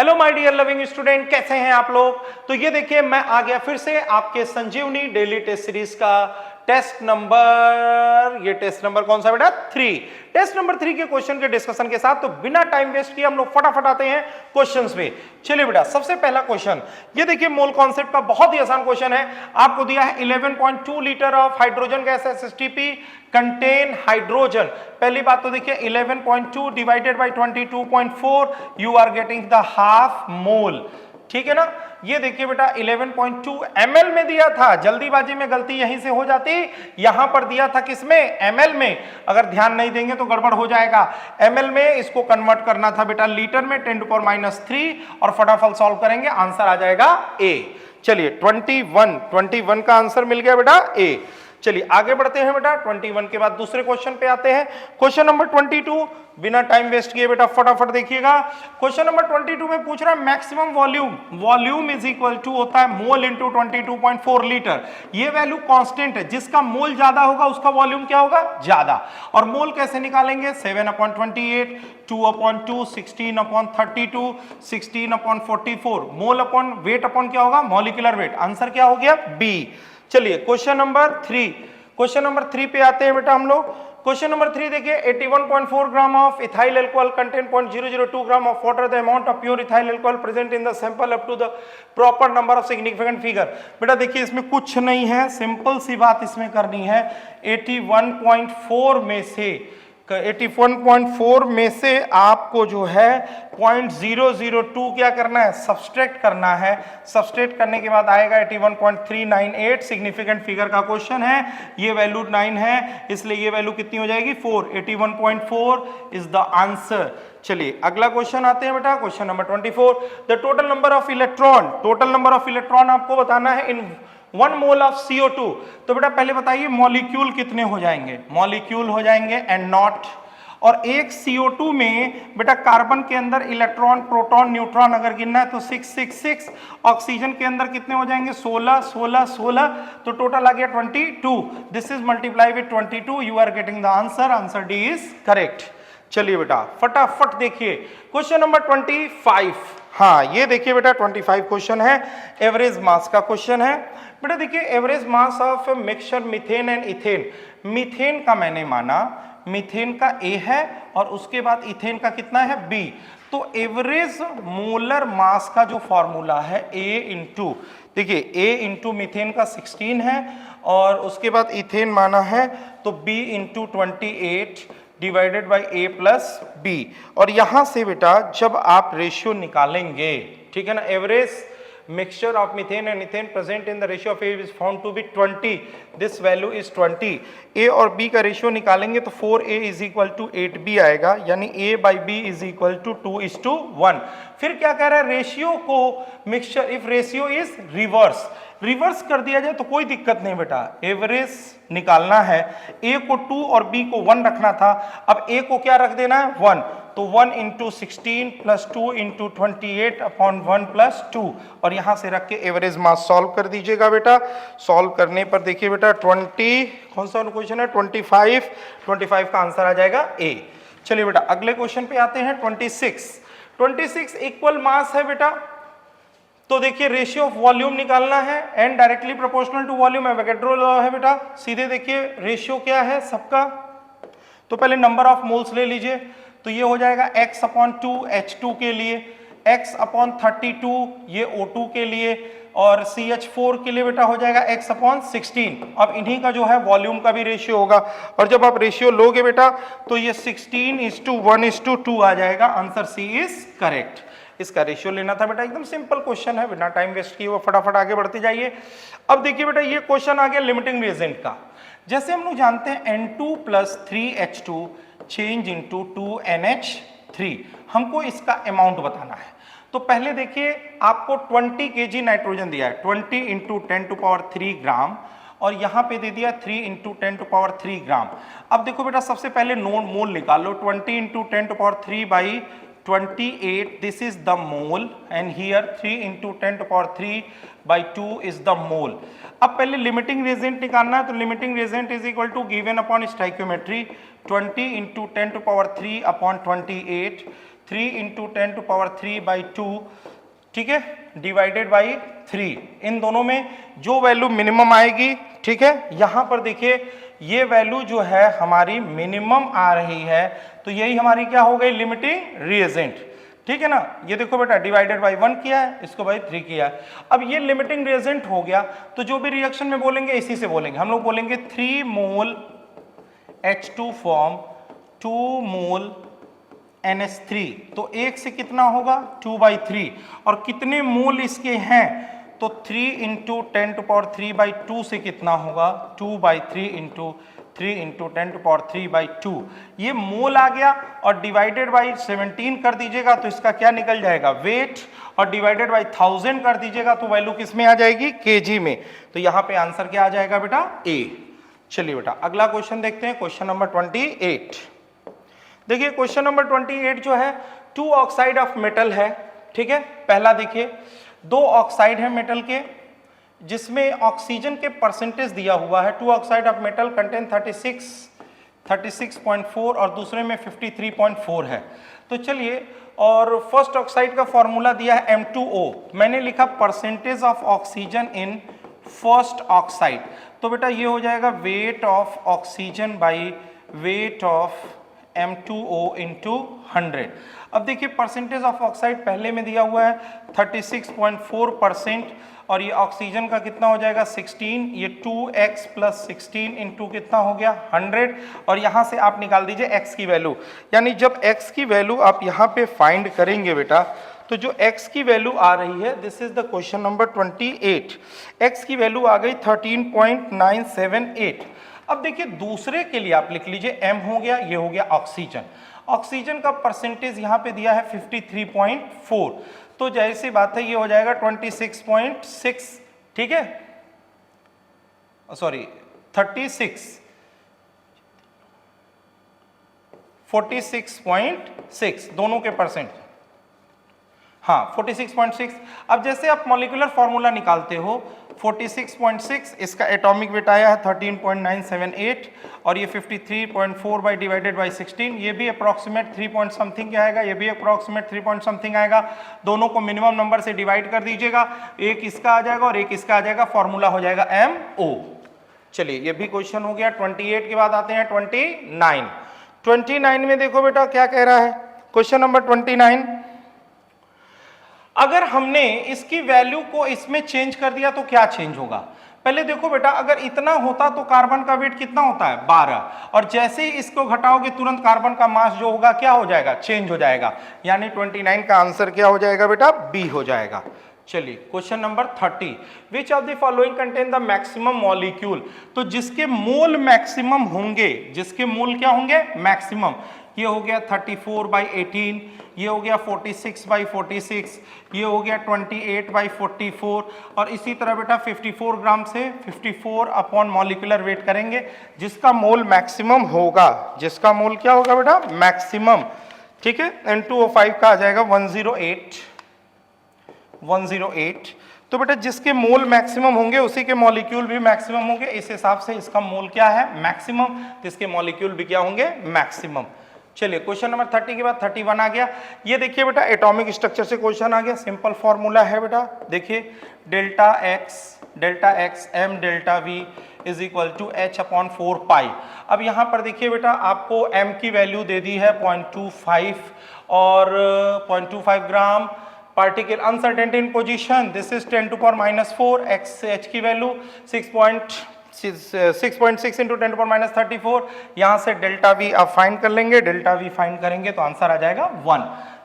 Hello my dear loving student, कैसे हैं आप लोग। तो ये देखिए मैं आ गया फिर से आपके संजीवनी डेली टेस्ट सीरीज का टेस्ट नंबर कौन सा बेटा 3। टेस्ट नंबर 3 के क्वेश्चन के डिस्कशन के साथ। तो बिना टाइम वेस्ट किए हम लोग फटाफट आते हैं क्वेश्चंस पे। चलिए बेटा सबसे पहला क्वेश्चन ये देखिए, मोल कॉन्सेप्ट का बहुत ही आसान क्वेश्चन है। आपको दिया है 11.2 litre of hydrogen gas SSTP contain hydrogen. पहली बात तो देखिए 11.2 divided by 22.4 you are getting the half mole, ठीक है ना। ये देखिए बेटा 11.2 ml में दिया था, जल्दीबाजी में गलती यहीं से हो जाती, यहां पर दिया था किसमें ml में। अगर ध्यान नहीं देंगे तो गड़बड़ हो जाएगा। ml में इसको कन्वर्ट करना था बेटा लीटर में 10⁻³ और फटाफट सॉल्व करेंगे, आंसर आ जाएगा A। चलिए 21 का आंसर मिल गया बेटा A। चलिए आगे बढ़ते हैं बेटा, 21 के बाद दूसरे क्वेश्चन पे आते हैं। क्वेश्चन नंबर 22 बिना टाइम वेस्ट किए बेटा फटाफट देखिएगा। क्वेश्चन नंबर 22 में पूछ रहा है maximum volume is equal to होता है मोल इंटू 22.4 लीटर। ये वैल्यू कांस्टेंट है, जिसका मोल ज्यादा होगा उसका वॉल्यूम क्या होगा ज्यादा। और मोल कैसे निकालेंगे 7/28 2/2 16/32 16/44 मोल अपॉन वेट अपॉन क्या होगा मॉलिक्यूलर वेट। आंसर क्या हो गया बी। चलिए क्वेश्चन नंबर 3 पे आते हैं बेटा हम लोग। क्वेश्चन नंबर 3 देखिए 81.4 gram of ethyl alcohol contain 0.002 gram of water, the amount of pure ethyl alcohol present in the sample up to the proper number of significant figure. बेटा देखिए इसमें कुछ नहीं है, सिंपल सी बात इसमें करनी है। 81.4 में से आपको जो है 0.002 क्या करना है सब्सट्रैक्ट करना है। सब्सट्रैक्ट करने के बाद आएगा 81.398। सिग्निफिकेंट फिगर का क्वेश्चन है, ये वैल्यू 9 है, इसलिए ये वैल्यू कितनी हो जाएगी 4। 81.4 इज द आंसर। चलिए अगला क्वेश्चन आते हैं बेटा, question number 24। The total number of electron आपको बताना है इन 1 मोल ऑफ CO2। तो बेटा पहले बताइए मॉलिक्यूल कितने हो जाएंगे, मॉलिक्यूल हो जाएंगे N0। और एक CO2 में बेटा कार्बन के अंदर इलेक्ट्रॉन प्रोटॉन न्यूट्रॉन अगर गिनना है तो 666। ऑक्सीजन के अंदर कितने हो जाएंगे 16। तो टोटल आ गया 22। This is multiply with 22, you are getting the answer D is correct. चलिए बेटा फटाफट देखिए क्वेश्चन नंबर 25। हाँ ये देखिए बेटा 25 क्वेश्चन है, एवरेज मास का क्वेश्चन है। बेटा देखिए average mass of mixture methane and ethane. Methane का मैंने माना मीथेन का A है और उसके बाद इथेन का कितना है B। तो एवरेज मोलर मास का जो फॉर्मूला है A इंटू, देखिए A इंटू मीथेन का 16 है और उसके बाद इथेन माना है तो B into 28 divided by A plus B। और यहां से बेटा जब आप रेशियो निकालेंगे, ठीक है ना, average mixture of methane and ethane present in the ratio of A is found to be 20. This value is 20. A और B का रेशियो निकालेंगे तो 4A is equal to 8B आएगा, यानी A by B is equal to 2:1। फिर क्या कह रहा है रेशियो को mixture if ratio is reverse कर दिया जाए तो कोई दिक्कत नहीं बेटा। एवरेज निकालना है, A को 2 और B को 1 रखना था, अब A को क्या रख देना है 1। तो 1 into 16 plus 2 into 28 upon 1 plus 2 और यहां से रख के एवरेज मास सॉल्व कर दीजिएगा बेटा। सॉल्व करने पर देखिए बेटा 20 कौन सा क्वेश्चन है 25 का आंसर आ जाएगा A। चलिए बेटा अगले क्वेश्चन पे आते हैं 26 इक्वल मास है बेटा। तो देखिए रेशियो ऑफ वॉल्यूम निकालना है and directly proportional to volume Avogadro law है बेटा। सीधे देखिए रेशियो क्या है सबका, तो पहले नंबर ऑफ मोल्स ले लीजिए। तो ये हो जाएगा x/2 H2 के लिए, x/32 ये O2 के लिए और CH4 के लिए बेटा हो जाएगा x/16। अब इन्हीं का जो है वॉल्यूम का भी रेशियो होगा और जब आप रेशियो लोगे बेटा तो ये 16:1:2 आ जाएगा। Answer C is correct. इसका रेशियो लेना था बेटा, एकदम सिंपल क्वेश्चन है, बिना टाइम वेस्ट किए वो फटाफट आगे बढ़ते जाइए। अब देखिए बेटा ये क्वेश्चन आ गया लिमिटिंग रिएजेंट का। जैसे हम लोग जानते हैं N2 + 3H2 change into 2NH3, हमको इसका अमाउंट बताना है। तो पहले देखिए आपको 20 kg नाइट्रोजन दिया है, 20 इंटू 10⁻³ ग्राम और यहाँ पे दे दिया 3 इंटू 10⁻³ ग्राम। अब देखो बेटा सबसे पहले मोल निकाल लो, 20 into 10⁻³ by 28 this is the mole and here 3 into 10⁻³ by 2 is the mole. अब पहले लिमिटिंग रिएजेंट निकालना है, तो limiting reagent is equal to given upon stoichiometry 20 into 10⁻³ upon 28 3 into 10⁻³ ठीक है, डिवाइडेड बाई 3। इन दोनों में जो वैल्यू मिनिमम आएगी, ठीक है, यहां पर देखिए ये वैल्यू जो है हमारी मिनिमम आ रही है, तो यही हमारी क्या हो गई, लिमिटिंग रिएजेंट, ठीक है ना। ये देखो बेटा डिवाइडेड बाई 1 किया है, इसको बाई 3 किया है। अब ये लिमिटिंग रिएजेंट हो गया, तो जो भी रिएक्शन में बोलेंगे इसी से बोलेंगे। हम लोग बोलेंगे 3 मोल H2 फॉर्म 2 मोल NH3, तो एक से कितना होगा 2/3, और कितने मोल इसके हैं, तो 3 इंटू 10⁻³ से कितना होगा 2/3 इंटू 3 इंटू 10⁻³/2, ये मोल आ गया, और डिवाइडेड बाई 17 कर दीजिएगा तो इसका क्या निकल जाएगा, वेट, और डिवाइडेड बाई 1000 कर दीजिएगा तो वैल्यू किस में आ जाएगी, केजी में। तो यहाँ पे आंसर क्या आ जाएगा बेटा, ए। चलिए बेटा अगला क्वेश्चन देखते हैं, क्वेश्चन नंबर 28। देखिए क्वेश्चन नंबर 28 जो है 2 ऑक्साइड ऑफ मेटल है, ठीक है। पहला देखिए 2 ऑक्साइड है मेटल के, जिसमें ऑक्सीजन के परसेंटेज दिया हुआ है। 2 ऑक्साइड ऑफ मेटल कंटेन 36.4 और दूसरे में 53.4 है। तो चलिए, और फर्स्ट ऑक्साइड का फॉर्मूला दिया है M2O, मैंने लिखा percentage of oxygen in first oxide, तो बेटा ये हो जाएगा weight of oxygen by weight of M2O into 100। अब देखिए परसेंटेज ऑफ ऑक्साइड पहले में दिया हुआ है 36.4%, और ये ऑक्सीजन का कितना हो जाएगा 16, ये 2x + 16 इंटू कितना हो गया 100, और यहाँ से आप निकाल दीजिए x की वैल्यू। यानी जब x की वैल्यू आप यहाँ पे फाइंड करेंगे बेटा, तो जो x की वैल्यू आ रही है, this is the question number 28, x की वैल्यू आ गई 13.978। अब देखिए दूसरे के लिए आप लिख लीजिए m हो गया, ये हो गया ऑक्सीजन। ऑक्सीजन का परसेंटेज यहाँ पे दिया है 53.4, तो जैसी बात है ये हो जाएगा 26.6, ठीक है, सॉरी 46.6 दोनों के परसेंट, हाँ 46.6। अब जैसे आप मॉलिक्यूलर फॉर्मूला निकालते हो 46.6, इसका एटॉमिक वेट आया है 13.978, और ये 53.4 बाई डिवाइडेड बाई 16, ये भी अप्रॉक्सीमेट 3 पॉइंट समथिंग आएगा, ये भी अप्रॉक्सीमेट 3 पॉइंट समथिंग आएगा। दोनों को मिनिमम नंबर से डिवाइड कर दीजिएगा, एक इसका आ जाएगा और एक इसका आ जाएगा, फॉर्मूला हो जाएगा MO। चलिए ये भी क्वेश्चन हो गया। 28 के बाद आते हैं 29 में देखो बेटा क्या कह रहा है, क्वेश्चन नंबर 29, अगर हमने इसकी वैल्यू को इसमें चेंज कर दिया तो क्या चेंज होगा। पहले देखो बेटा, अगर इतना होता तो कार्बन का वेट कितना होता है 12, और जैसे ही इसको घटाओगे तुरंत कार्बन का मास जो होगा क्या हो जाएगा, चेंज हो जाएगा। यानी 29 का आंसर क्या हो जाएगा बेटा, बी हो जाएगा। चलिए question number 30, which of the following contain the maximum molecule, तो जिसके मोल मैक्सिमम होंगे, जिसके मोल क्या होंगे मैक्सिमम, ये हो गया 34/18, ये हो गया 46/46, ये हो गया 28/44, और इसी तरह बेटा 54 ग्राम से 54 अपॉन मॉलिक्यूलर वेट करेंगे, जिसका मोल मैक्सिमम होगा, जिसका मोल क्या होगा बेटा मैक्सिमम, ठीक है। N2O5 का आ जाएगा 108। तो बेटा जिसके मोल मैक्सिमम होंगे उसी के मॉलिक्यूल भी मैक्सिमम होंगे, इस हिसाब से इसका मोल क्या है मैक्सिमम, तो इसके मॉलिक्यूल भी क्या होंगे मैक्सिमम। चलिए क्वेश्चन नंबर 30 के बाद 31 आ गया। ये देखिए बेटा एटॉमिक स्ट्रक्चर से क्वेश्चन आ गया, सिंपल फॉर्मूला है बेटा, देखिए delta X m delta v is equal to h/4π। अब यहाँ पर देखिए बेटा आपको m की वैल्यू दे दी है 0.25 और 0.25 ग्राम, particle uncertainty in position, this is 10⁻⁴, h की वैल्यू 6.6 इंटू 10⁻34, यहाँ से डेल्टा वी आप फाइंड कर लेंगे, डेल्टा वी फाइंड करेंगे तो आंसर आ जाएगा 1।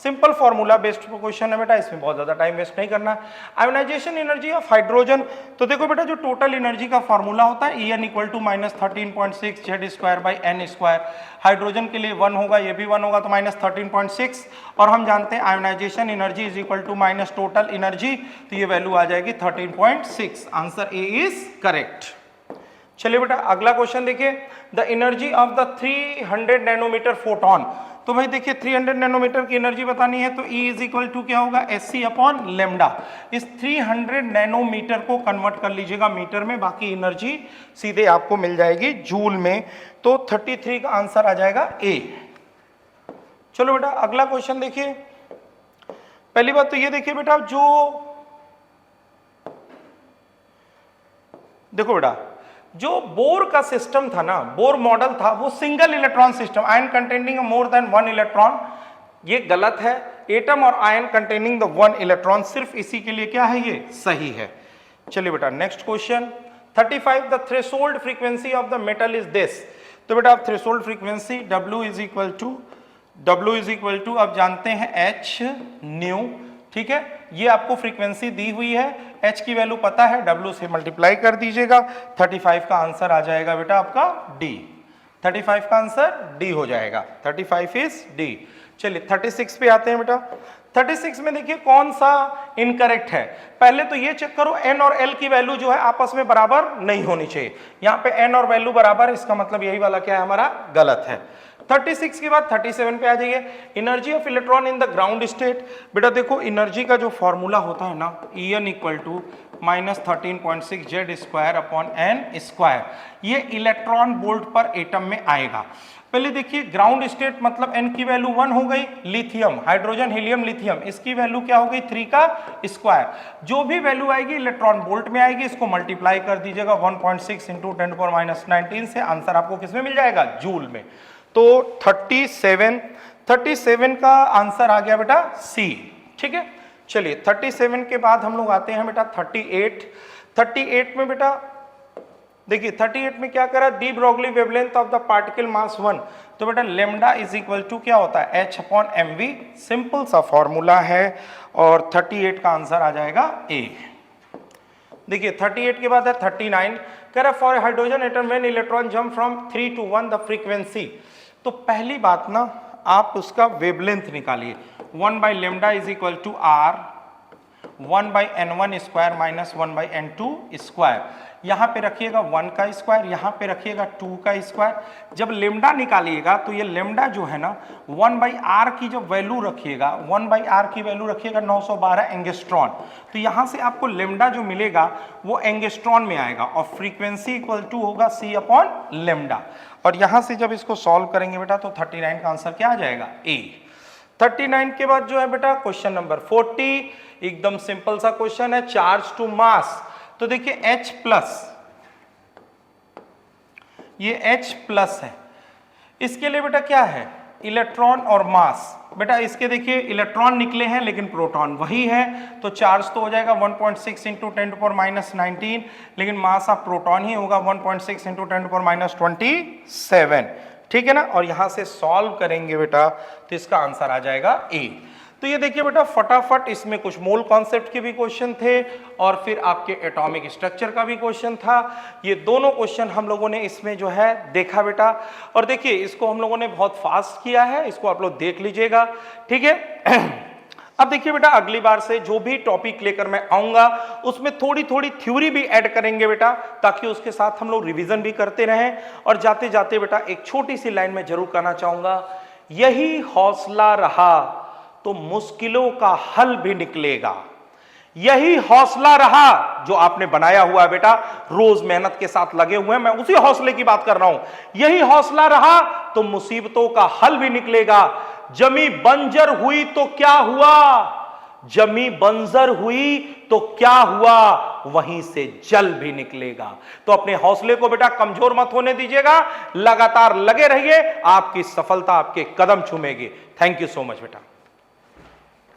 सिंपल फॉर्मूला बेस्ड क्वेश्चन है बेटा, इसमें बहुत ज्यादा टाइम वेस्ट नहीं करना। आयोनाइजेशन एनर्जी ऑफ हाइड्रोजन, तो देखो बेटा जो टोटल एनर्जी का फॉर्मूला होता है En = -13.6 Z²/n², हाइड्रोजन के लिए 1 होगा, ये भी 1 होगा तो -13.6, और हम जानते हैं ionisation energy is equal to minus total energy, तो ये वैल्यू आ जाएगी 13.6, आंसर ए इज करेक्ट। चलिए बेटा अगला क्वेश्चन देखिए, the energy of the 300 nanometre photon, तो भाई देखिए 300 नैनोमीटर की एनर्जी बतानी है तो E इज इक्वल टू क्या होगा Sc/λ। इस 300 नैनोमीटर को कन्वर्ट कर लीजिएगा मीटर में, बाकी एनर्जी सीधे आपको मिल जाएगी जूल में, तो 33 का आंसर आ जाएगा ए। चलो बेटा अगला क्वेश्चन देखिए। पहली बात तो ये देखिए बेटा, जो देखो बेटा जो बोर का सिस्टम था ना, बोर मॉडल था, वो single electron system, ion containing more than one electron, ये गलत है। एटम और ion containing the one electron, सिर्फ इसी के लिए क्या है, ये सही है। चलिए बेटा next question 35, the threshold frequency of the metal is this. तो बेटा आप threshold frequency W is equal to आप जानते हैं H न्यू, ठीक है, ये आपको फ्रीक्वेंसी दी हुई है, H की वैल्यू पता है, W से मल्टीप्लाई कर दीजिएगा, 35 का आंसर आ जाएगा बेटा आपका D। 35 का आंसर D हो जाएगा, 35 इज D। चलिए 36 पे आते हैं बेटा। 36 में देखिए कौन सा इनकरेक्ट है। पहले तो ये चेक करो N और L की वैल्यू जो है आपस में बराबर नहीं होनी चाहिए। यहाँ पे N और वैल्यू बराबर, इसका मतलब यही वाला क्या है हमारा, गलत है। 36 के बाद 37 पे आ जाइए। Energy of electron in the ground state. बेटा देखो एनर्जी का जो फॉर्मूला होता है ना, En इक्वल टू -13.6 Z²/n², ये इलेक्ट्रॉन वोल्ट पर एटम में आएगा। पहले देखिए ग्राउंड स्टेट मतलब n की वैल्यू 1 हो गई, लिथियम, हाइड्रोजन, हीलियम, लिथियम, इसकी वैल्यू क्या हो गई 3 का स्क्वायर। जो भी वैल्यू आएगी इलेक्ट्रॉन वोल्ट में आएगी, इसको मल्टीप्लाई कर दीजिएगा 1.6 × 10⁻⁻19 से, आंसर आपको किसमें मिल जाएगा, जूल में। तो 37 का आंसर आ गया बेटा C, ठीक है। चलिए 37 के बाद हम लोग आते हैं बेटा 38 में बेटा देखिए 38 में क्या करा, de Broglie wavelength of the particle mass 1। तो बेटा लेमडा इज इक्वल टू क्या होता है, H/mv, सिंपल सा फॉर्मूला है, और 38 का आंसर आ जाएगा A। देखिए 38 के बाद है 39, कह रहा for hydrogen atom when electron jump from 3 to 1 the frequency. तो पहली बात ना आप उसका वेवलेंथ निकालिए, 1/λ is equal to R 1/n1² - 1/n2²। यहाँ पे रखिएगा 1 का स्क्वायर, यहाँ पे रखिएगा 2 का स्क्वायर। जब लेमडा निकालिएगा तो ये लेमडा जो है ना 1/r की जो वैल्यू रखिएगा, 1/r की वैल्यू रखिएगा 912 एंगस्ट्रॉन। तो यहाँ से आपको लेमडा जो मिलेगा वो एंगस्ट्रॉन में आएगा, और फ्रीक्वेंसी इक्वल टू होगा C/λ। और यहाँ से जब इसको सॉल्व करेंगे बेटा तो 39 का आंसर क्या आ जाएगा, A। 39 के बाद जो है बेटा क्वेश्चन नंबर 40, एकदम सिंपल सा क्वेश्चन है, चार्ज टू मास। तो देखिए H+, ये H+ है, इसके लिए बेटा क्या है, इलेक्ट्रॉन और मास। बेटा इसके देखिए इलेक्ट्रॉन निकले हैं लेकिन प्रोटॉन वही है, तो चार्ज तो हो जाएगा 1.6 × 10⁻⁻19, लेकिन मास ऑफ प्रोटॉन ही होगा 1.6 × 10⁻27, ठीक है ना। और यहां से सॉल्व करेंगे बेटा तो इसका आंसर आ जाएगा A। तो ये देखिए बेटा फटाफट, इसमें कुछ मोल कॉन्सेप्ट के भी क्वेश्चन थे और फिर आपके एटॉमिक स्ट्रक्चर का भी क्वेश्चन था। ये दोनों क्वेश्चन हम लोगों ने इसमें जो है देखा बेटा, और देखिए इसको हम लोगों ने बहुत फास्ट किया है, इसको आप लोग देख लीजिएगा, ठीक है। अब देखिए बेटा अगली बार से जो भी टॉपिक लेकर मैं आऊंगा उसमें थोड़ी थोड़ी थ्योरी भी ऐड करेंगे बेटा, ताकि उसके साथ हम लोग रिवीजन भी करते रहें। और जाते जाते बेटा एक छोटी सी लाइन में जरूर कहना चाहूंगा, यही हौसला रहा तो मुश्किलों का हल भी निकलेगा। यही हौसला रहा जो आपने बनाया हुआ है बेटा, रोज मेहनत के साथ लगे हुए हैं, मैं उसी हौसले की बात कर रहा हूं। यही हौसला रहा तो मुसीबतों का हल भी निकलेगा। जमी बंजर हुई तो क्या हुआ, जमी बंजर हुई तो क्या हुआ, वहीं से जल भी निकलेगा। तो अपने हौसले को बेटा कमजोर मत होने दीजिएगा, लगातार लगे रहिए, आपकी सफलता आपके कदम चूमेगी। थैंक यू सो मच बेटा।